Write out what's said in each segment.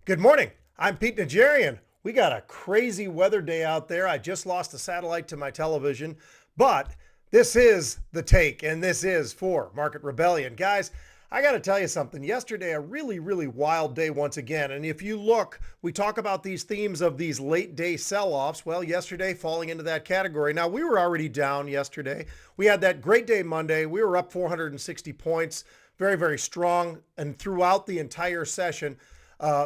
Good morning. I'm Pete Najarian. We got a crazy weather day out there. I just lost a satellite to my television, but this is the take, and this is for Market Rebellion. Guys, I got to tell you something. Yesterday, a really wild day once again. And if you look, we talk about these themes of these late day sell offs. Well, yesterday falling into that category. Now, we were already down yesterday. We had that great day Monday. We were up 460 points, very strong, and throughout the entire session.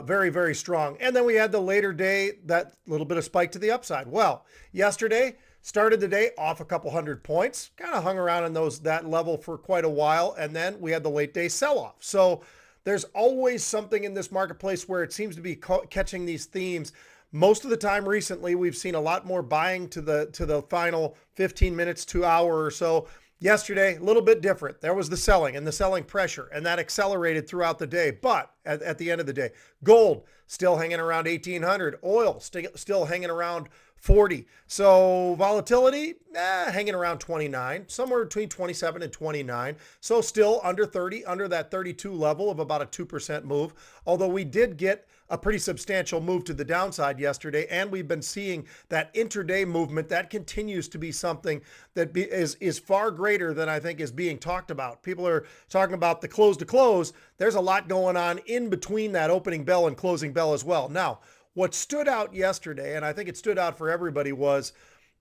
Very strong. And then we had the later day, that little bit of spike to the upside. Well, yesterday started the day off a couple hundred points, kind of hung around in that level for quite a while. And then we had the late day sell off. So there's always something in this marketplace where it seems to be catching these themes. Most of the time recently, we've seen a lot more buying to the final 15 minutes to hour or so. Yesterday, a little bit different. There was the selling and the selling pressure, and that accelerated throughout the day. But at the end of the day, gold still hanging around 1800, oil still hanging around 40. So volatility, hanging around 29, somewhere between 27 and 29. So still under 30, under that 32 level of about a 2% move. Although we did get a pretty substantial move to the downside yesterday, and we've been seeing that intraday movement that continues to be something that is far greater than I think is being talked about. People are talking about the close to close. There's a lot going on in between that opening bell and closing bell as well. Now, what stood out yesterday, and I think it stood out for everybody, was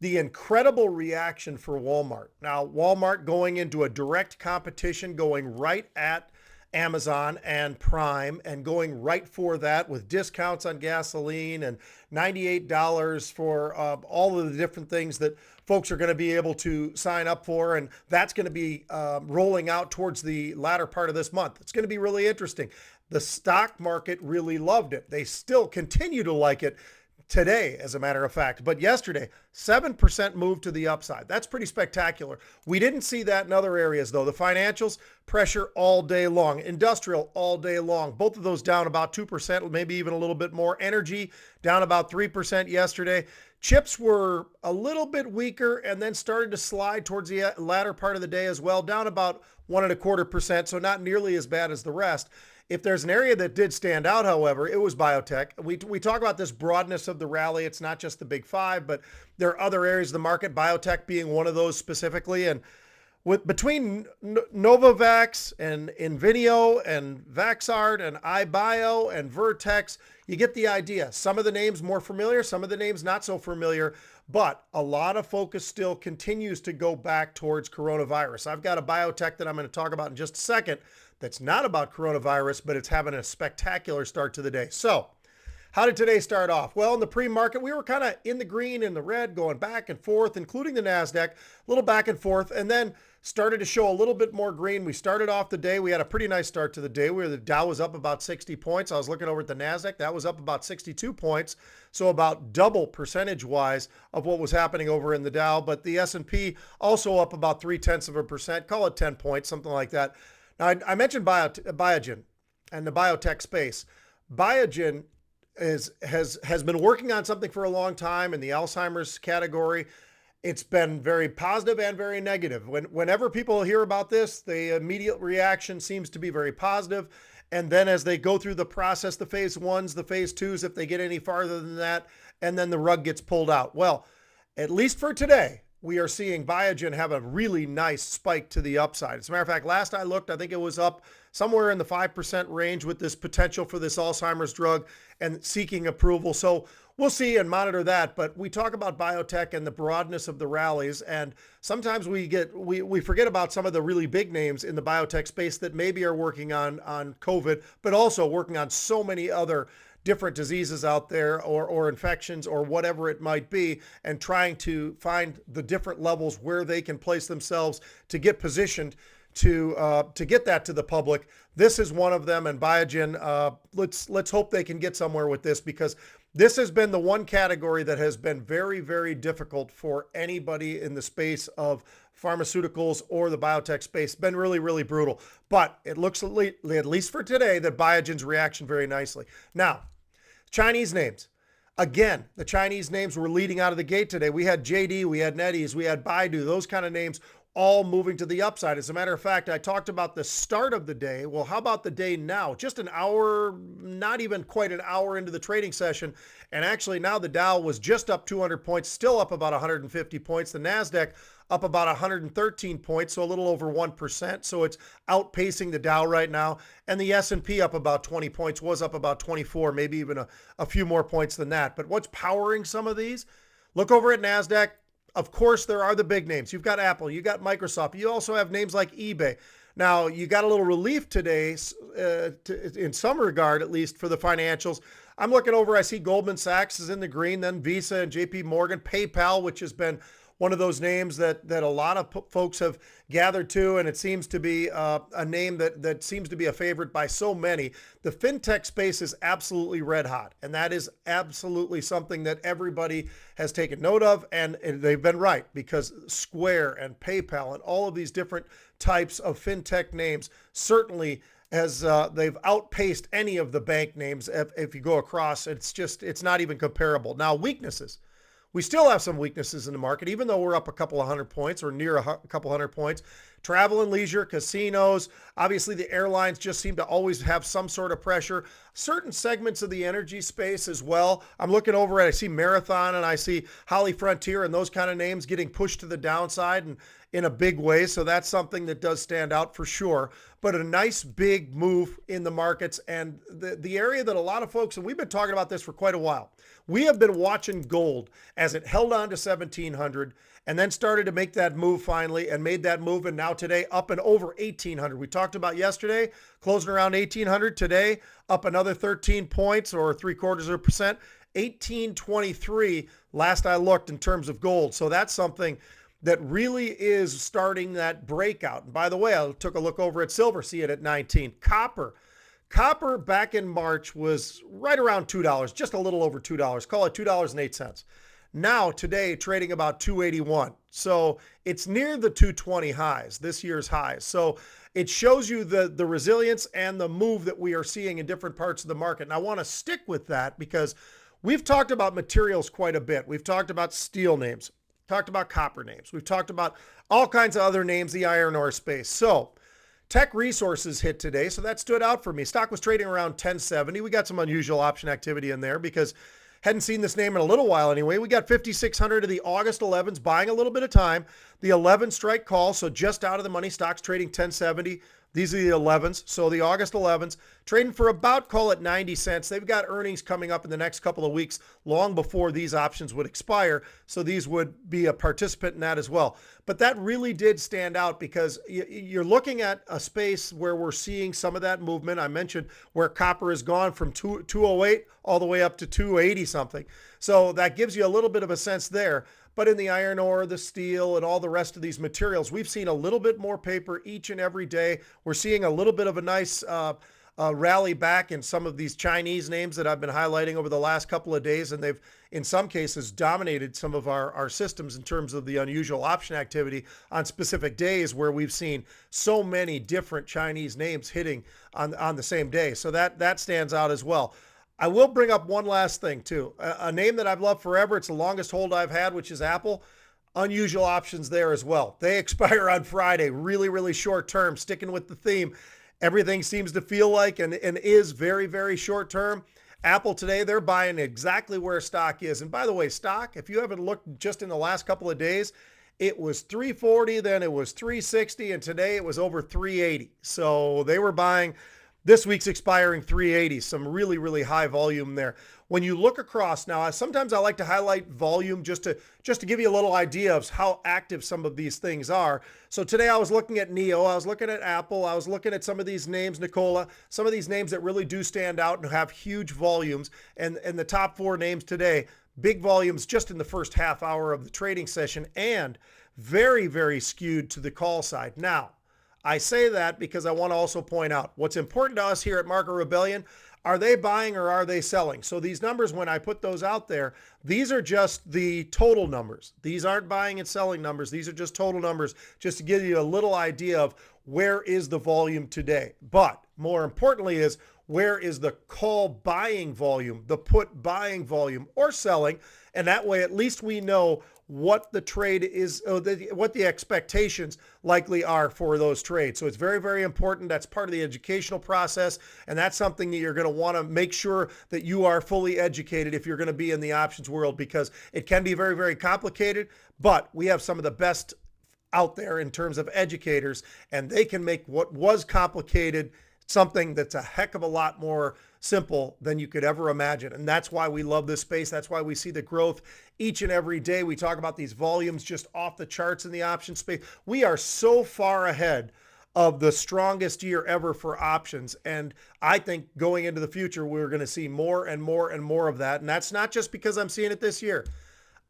the incredible reaction for Walmart. Now, Walmart going into a direct competition, going right at Amazon and Prime and going right for that with discounts on gasoline and $98 for all of the different things that folks are going to be able to sign up for. And that's going to be rolling out towards the latter part of this month. It's going to be really interesting. The stock market really loved it. They still continue to like it today, as a matter of fact. But yesterday, 7% move to the upside. That's pretty spectacular. We didn't see that in other areas, though. The financials, pressure all day long. Industrial, all day long. Both of those down about 2%, maybe even a little bit more. Energy, down about 3% yesterday. Chips were a little bit weaker and then started to slide towards the latter part of the day as well, down about 1.25%, so not nearly as bad as the rest. If there's an area that did stand out, however, it was biotech. We talk about this broadness of the rally. It's not just the big five, but there are other areas of the market, biotech being one of those specifically. And between Novavax and Invenio and Vaxart and iBio and Vertex, you get the idea. Some of the names more familiar, some of the names not so familiar, but a lot of focus still continues to go back towards coronavirus. I've got a biotech that I'm going to talk about in just a second that's not about coronavirus, but it's having a spectacular start to the day. So how did today start off? Well, in the pre-market, we were kind of in the green and the red, going back and forth, including the NASDAQ, a little back and forth, and then started to show a little bit more green. We started off the day. We had a pretty nice start to the day where the Dow was up about 60 points. I was looking over at the NASDAQ. That was up about 62 points, so about double percentage-wise of what was happening over in the Dow. But the S&P also up about 0.3%, call it 10 points, something like that. Now, I mentioned Biogen and the biotech space. Biogen has been working on something for a long time in the Alzheimer's category. It's been very positive and very negative. Whenever people hear about this, the immediate reaction seems to be very positive. And then as they go through the process, the phase ones, the phase twos, if they get any farther than that, and then the rug gets pulled out. Well, at least for today, we are seeing Biogen have a really nice spike to the upside. As a matter of fact, last I looked, I think it was up somewhere in the 5% range with this potential for this Alzheimer's drug and seeking approval. So we'll see and monitor that. But we talk about biotech and the broadness of the rallies. And sometimes we forget about some of the really big names in the biotech space that maybe are working on COVID, but also working on so many other different diseases out there or infections or whatever it might be, and trying to find the different levels where they can place themselves to get positioned to get that to the public. This is one of them, and Biogen, let's hope they can get somewhere with this, because this has been the one category that has been very difficult for anybody in the space of pharmaceuticals or the biotech space. It's been really brutal. But it looks, at least for today, that Biogen's reaction very nicely. Now, Chinese names. Again, the Chinese names were leading out of the gate today. We had JD, we had NetEase, we had Baidu, those kind of names all moving to the upside. As a matter of fact, I talked about the start of the day. Well, how about the day now? Just an hour, not even quite an hour into the trading session. And actually now the Dow was just up 200 points, still up about 150 points. The NASDAQ up about 113 points, so a little over 1%. So it's outpacing the Dow right now. And the S&P up about 20 points, was up about 24, maybe even a few more points than that. But what's powering some of these? Look over at NASDAQ. Of course, there are the big names. You've got Apple, you got Microsoft. You also have names like eBay. Now, you got a little relief today, in some regard, at least for the financials. I'm looking over, I see Goldman Sachs is in the green, then Visa and JP Morgan, PayPal, which has been one of those names that a lot of folks have gathered to, and it seems to be a name that seems to be a favorite by so many. The fintech space is absolutely red hot, and that is absolutely something that everybody has taken note of, and they've been right, because Square and PayPal and all of these different types of fintech names certainly as they've outpaced any of the bank names. If you go across, it's not even comparable. Now, weaknesses. We still have some weaknesses in the market, even though we're up a couple of hundred points or near a couple hundred points. Travel and leisure, casinos, obviously the airlines just seem to always have some sort of pressure. Certain segments of the energy space as well. I'm looking over at, I see Marathon and I see Holly Frontier and those kind of names getting pushed to the downside and in a big way. So that's something that does stand out for sure. But a nice big move in the markets, and the area that a lot of folks, and we've been talking about this for quite a while, we have been watching gold as it held on to 1,700 and then started to make that move finally, and made that move, and now today up and over 1,800. We talked about yesterday closing around 1,800. Today up another 13 points or 0.75%. 1823 last I looked in terms of gold. So that's something that really is starting that breakout. And by the way, I took a look over at silver, see it at 19. Copper back in March was right around $2, just a little over $2. Call it $2.08. Now today trading about 281. So it's near the 220 highs, this year's highs. So it shows you the resilience and the move that we are seeing in different parts of the market. And I want to stick with that because we've talked about materials quite a bit. We've talked about steel names, talked about copper names. We've talked about all kinds of other names, the iron ore space. So Tech Resources hit today, so that stood out for me. Stock was trading around 1070. We got some unusual option activity in there because hadn't seen this name in a little while anyway. We got 5,600 of the August 11s, buying a little bit of time. The 11 strike call, so just out of the money. Stock's trading 1070. These are the 11s. So the August 11s trading for about, call it 90 cents. They've got earnings coming up in the next couple of weeks, long before these options would expire. So these would be a participant in that as well. But that really did stand out because you're looking at a space where we're seeing some of that movement. I mentioned where copper has gone from 208 all the way up to 280 something. So that gives you a little bit of a sense there. But in the iron ore, the steel, and all the rest of these materials, we've seen a little bit more paper each and every day. We're seeing a little bit of a nice rally back in some of these Chinese names that I've been highlighting over the last couple of days, and they've, in some cases, dominated some of our systems in terms of the unusual option activity on specific days where we've seen so many different Chinese names hitting on the same day. So that stands out as well. I will bring up one last thing too. A name that I've loved forever. It's the longest hold I've had, which is Apple. Unusual options there as well. They expire on Friday. Really, really short term. Sticking with the theme. Everything seems to feel like and is very, very short term. Apple today, they're buying exactly where stock is. And by the way, stock, if you haven't looked just in the last couple of days, it was 340, then it was 360, and today it was over 380. So they were buying this week's expiring 380, some really, really high volume there. When you look across now, sometimes I like to highlight volume just to give you a little idea of how active some of these things are. So today I was looking at NEO, I was looking at Apple, I was looking at some of these names, Nikola, some of these names that really do stand out and have huge volumes. And the top four names today, big volumes just in the first half hour of the trading session, and very, very skewed to the call side. Now, I say that because I want to also point out what's important to us here at Market Rebellion. Are they buying or are they selling? So these numbers, when I put those out there, these are just the total numbers. These aren't buying and selling numbers. These are just total numbers, just to give you a little idea of where is the volume today. But more importantly is, where is the call buying volume, the put buying volume, or selling. And that way, at least we know what the trade is, what the expectations likely are for those trades. So it's very, very important. That's part of the educational process. And that's something that you're going to want to make sure that you are fully educated if you're going to be in the options world, because it can be very, very complicated. But we have some of the best out there in terms of educators, and they can make what was complicated something that's a heck of a lot more simple than you could ever imagine. And that's why we love this space. That's why we see the growth each and every day. We talk about these volumes just off the charts in the option space. We are so far ahead of the strongest year ever for options. And I think going into the future, we're going to see more and more and more of that. And that's not just because I'm seeing it this year.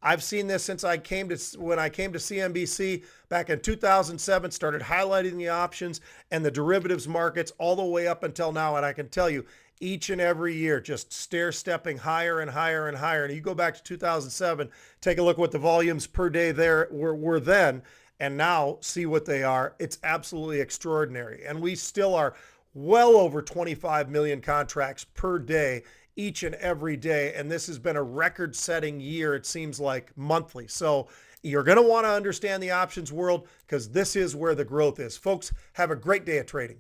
I've seen this since when I came to CNBC back in 2007, started highlighting the options and the derivatives markets all the way up until now. And I can tell you, each and every year, just stair-stepping higher and higher and higher. And you go back to 2007, take a look at what the volumes per day there were then, and now see what they are. It's absolutely extraordinary. And we still are well over 25 million contracts per day each and every day. And this has been a record-setting year, it seems like, monthly. So you're going to want to understand the options world, because this is where the growth is. Folks, have a great day of trading.